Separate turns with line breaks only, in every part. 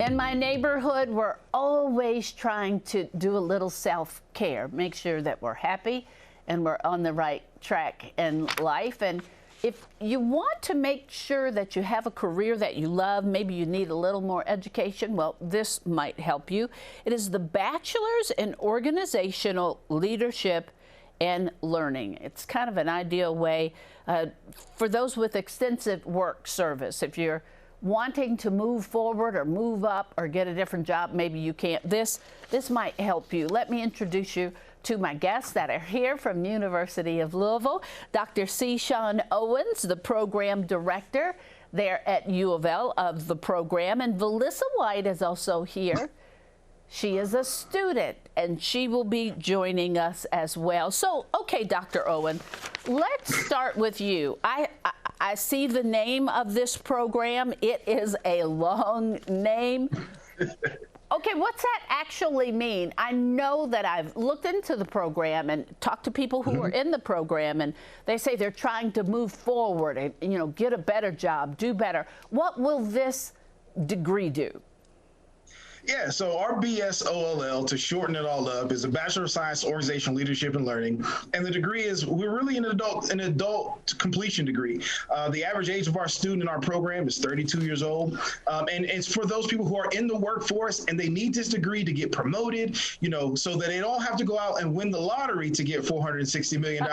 In my neighborhood, we're always trying to do a little self-care, make sure that we're happy and we're on the right track in life. And if you want to make sure that you have a career that you love, maybe you need a little more education, well, this might help you. It is the Bachelor's in Organizational Leadership and Learning. It's kind of an ideal way for those with extensive work service. If you're wanting to move forward or move up or get a different job, maybe you can't. This might help you. Let me introduce you to my guests that are here from University of Louisville. Dr. C. Sean Owens, the program director there at U of L of the program, and Valissa White is also here. She is a student, and she will be joining us as well. So, okay, Dr. Owen, let's start with you. I see the name of this program. It is a long name. Okay, what's that actually mean? I know that I've looked into the program and talked to people who are in the program, and they say they're trying to move forward and, you know, get a better job, do better. What will this degree do?
Yeah, so our BSOLL, to shorten it all up, is a Bachelor of Science, Organizational Leadership and Learning. And the degree is, we're really an adult completion degree. The average age of our student in our program is 32 years old. And it's for those people who are in the workforce and they need this degree to get promoted, you know, so that they don't have to go out and win the lottery to get $460 million.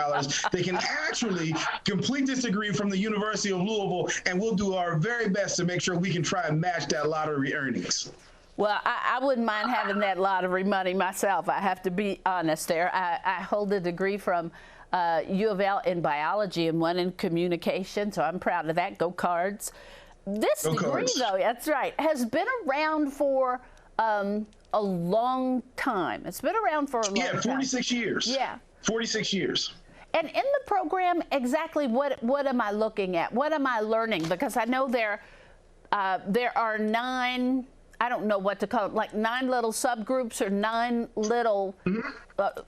They can actually complete this degree from the University of Louisville, and we'll do our very best to make sure we can try and match that lottery earnings.
Well, I wouldn't mind having that lottery money myself. I have to be honest there. I hold a degree from U of L in biology and one in communication, so I'm proud of that. Go Cards. This degree, though, that's right, has been around for a long time. It's been around for a long time.
Yeah, 46 years. Yeah. 46 years.
And in the program, exactly what am I looking at? What am I learning? Because I know there are 9... I don't know what to call it, like 9 little subgroups or 9 little,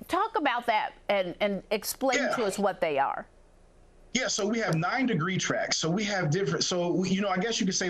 talk about that and explain to us what they are.
Yeah, so we have 9 degree tracks. So we have different, so, you know, I guess you could say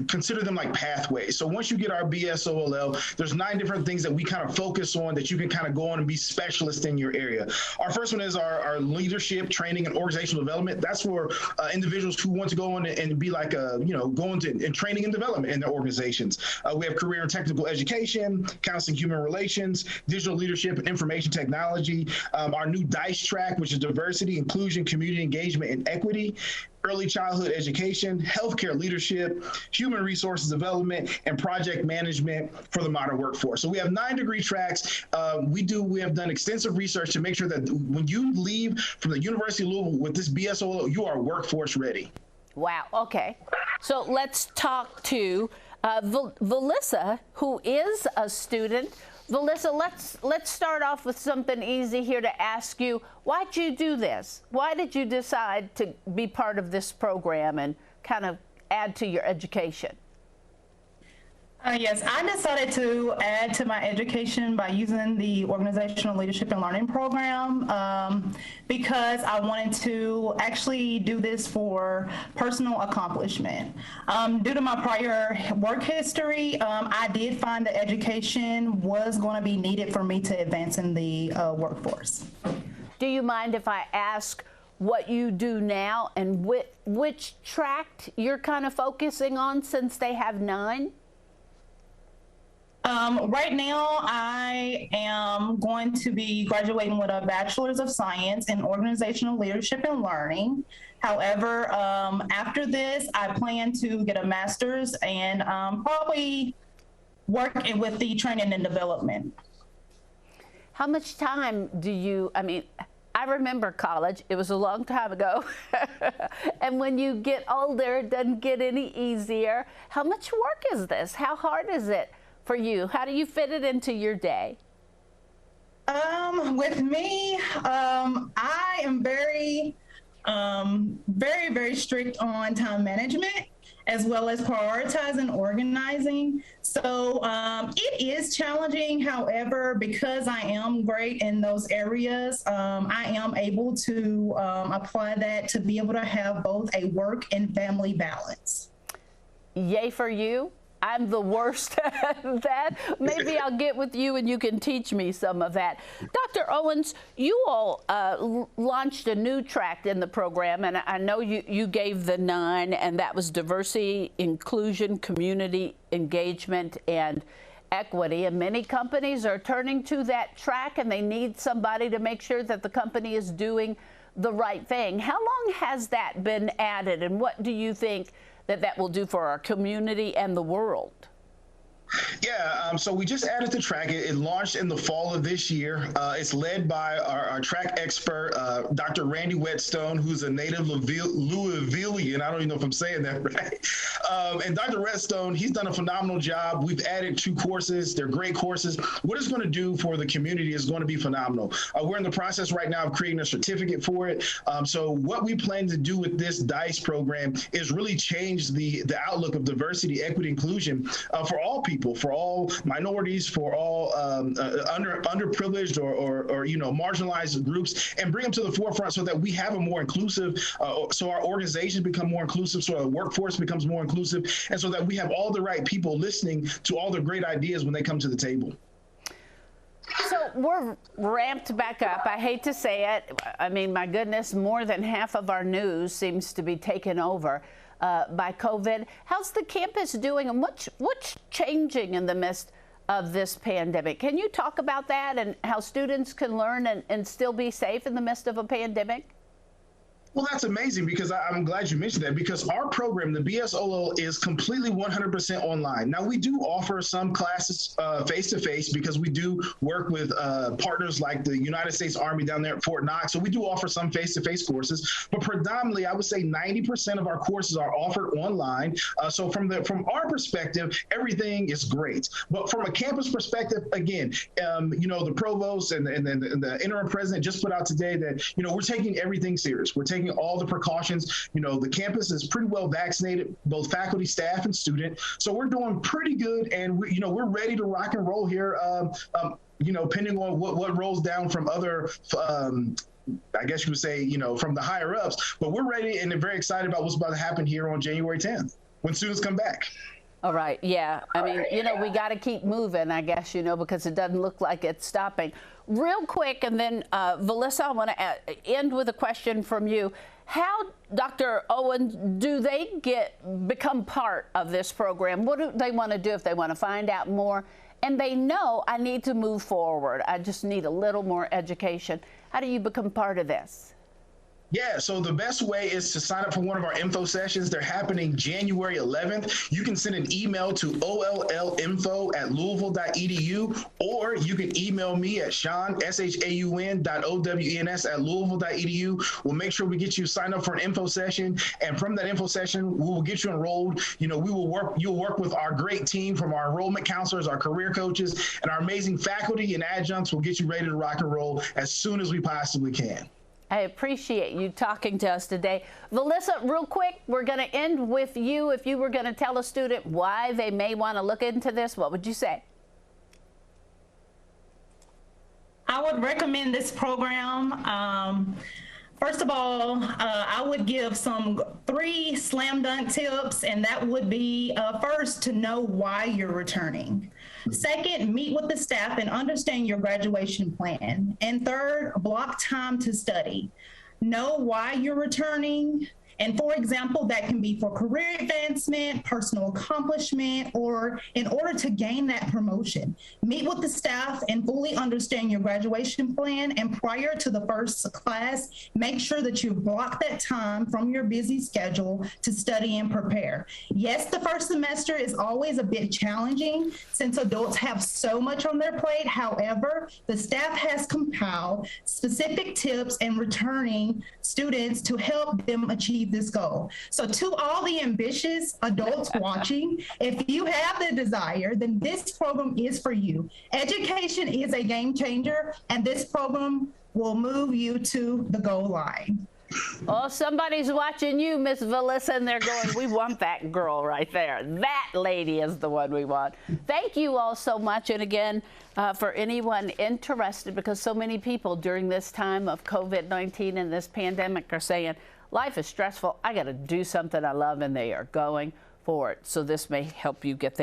consider them like pathways. So once you get our BSOLL, there's 9 different things that we kind of focus on that you can kind of go on and be specialist in your area. Our first one is our leadership, training, and organizational development. That's for individuals who want to go on and be like, you know, go into in training and development in their organizations. We have career and technical education, counseling, human relations, digital leadership, and information technology. Our new DICE track, which is diversity, inclusion, community engagement, and equity, early childhood education, healthcare leadership, human resources development, and project management for the modern workforce. So we have 9 degree tracks. We have done extensive research to make sure that when you leave from the University of Louisville with this BSOL, you are workforce ready.
Wow. Okay. So let's talk to Valissa, who is a student. Valissa, let's start off with something easy here to ask you. Why'd you do this? Why did you decide to be part of this program and kind of add to your education?
Yes, I decided to add to my education by using the Organizational Leadership and Learning program because I wanted to actually do this for personal accomplishment. Due to my prior work history, I did find that education was going to be needed for me to advance in the workforce.
Do you mind if I ask what you do now and which track you're kind of focusing on since they have 9?
Right now, I am going to be graduating with a Bachelor's of Science in Organizational Leadership and Learning. However, after this, I plan to get a Master's and probably work with the training and development.
How much time do you, I mean, I remember college. It was a long time ago. And when you get older, it doesn't get any easier. How much work is this? How hard is it for you? How do you fit it into your day?
With me, I am very, very strict on time management, as well as prioritizing, organizing. So it is challenging. However, because I am great in those areas, I am able to apply that to be able to have both a work and family balance.
Yay for you. I'm the worst at that. Maybe I'll get with you and you can teach me some of that. Dr. Owens, you all launched a new track in the program, and I know you gave the 9, and that was diversity, inclusion, community engagement, and equity. And many companies are turning to that track, and they need somebody to make sure that the company is doing the right thing. How long has that been added, and what do you think that will do for our community and the world?
Yeah, so we just added the track. It launched in the fall of this year. It's led by our track expert, Dr. Randy Whetstone, who's a native Louisvillian. I don't even know if I'm saying that right. And Dr. Whetstone, he's done a phenomenal job. We've added 2 courses. They're great courses. What it's going to do for the community is going to be phenomenal. We're in the process right now of creating a certificate for it. So what we plan to do with this DICE program is really change the outlook of diversity, equity, inclusion for all people. For all minorities, for all underprivileged or marginalized groups, and bring them to the forefront so that we have a more inclusive, so our organizations become more inclusive, so our workforce becomes more inclusive, and so that we have all the right people listening to all the great ideas when they come to the table.
So we're ramped back up. I hate to say it. I mean, my goodness, more than half of our news seems to be taken over by COVID. How's the campus doing, and what's changing in the midst of this pandemic? Can you talk about that and how students can learn and still be safe in the midst of a pandemic?
Well, that's amazing, because I'm glad you mentioned that, because our program, the BSOLL, is completely 100% online. Now, we do offer some classes face-to-face, because we do work with partners like the United States Army down there at Fort Knox. So we do offer some face-to-face courses, but predominantly, I would say 90% of our courses are offered online. So from our perspective, everything is great. But from a campus perspective, again, the provost and the interim president just put out today that, we're taking everything serious. We're taking all the precautions. The campus is pretty well vaccinated, both faculty, staff, and student. So we're doing pretty good, and we're ready to rock and roll here. Depending on what rolls down from other, I guess you would say, from the higher ups. But we're ready and very excited about what's about to happen here on January 10th when students come back.
All right. Yeah. I mean, we got to keep moving, I guess, because it doesn't look like it's stopping. Real quick, and then, Melissa, I want to end with a question from you. How, Dr. Owen, do they become part of this program? What do they want to do if they want to find out more? And they know, I need to move forward. I just need a little more education. How do you become part of this?
Yeah, so the best way is to sign up for one of our info sessions. They're happening January 11th. You can send an email to ollinfo@louisville.edu, or you can email me at shaun.owens@louisville.edu. We'll make sure we get you signed up for an info session, and from that info session, we will get you enrolled. You'll work with our great team from our enrollment counselors, our career coaches, and our amazing faculty and adjuncts. Will get you ready to rock and roll as soon as we possibly can.
I appreciate you talking to us today. Melissa, real quick, we're going to end with you. If you were going to tell a student why they may want to look into this, what would you say?
I would recommend this program. First of all, I would give 3 slam dunk tips, and that would be first, to know why you're returning. Second, meet with the staff and understand your graduation plan. And third, block time to study. Know why you're returning. And for example, that can be for career advancement, personal accomplishment, or in order to gain that promotion. Meet with the staff and fully understand your graduation plan. And prior to the first class, make sure that you block that time from your busy schedule to study and prepare. Yes, the first semester is always a bit challenging since adults have so much on their plate. However, the staff has compiled specific tips and returning students to help them achieve this goal. So to all the ambitious adults watching, if you have the desire, then this program is for you. Education is a game changer, and this program will move you to the goal line.
Oh, somebody's watching you, Miss Melissa, and they're going, we want that girl right there. That lady is the one we want. Thank you all so much. And again, for anyone interested, because so many people during this time of COVID-19 and this pandemic are saying, life is stressful, I got to do something I love, and they are going for it. So this may help you get there.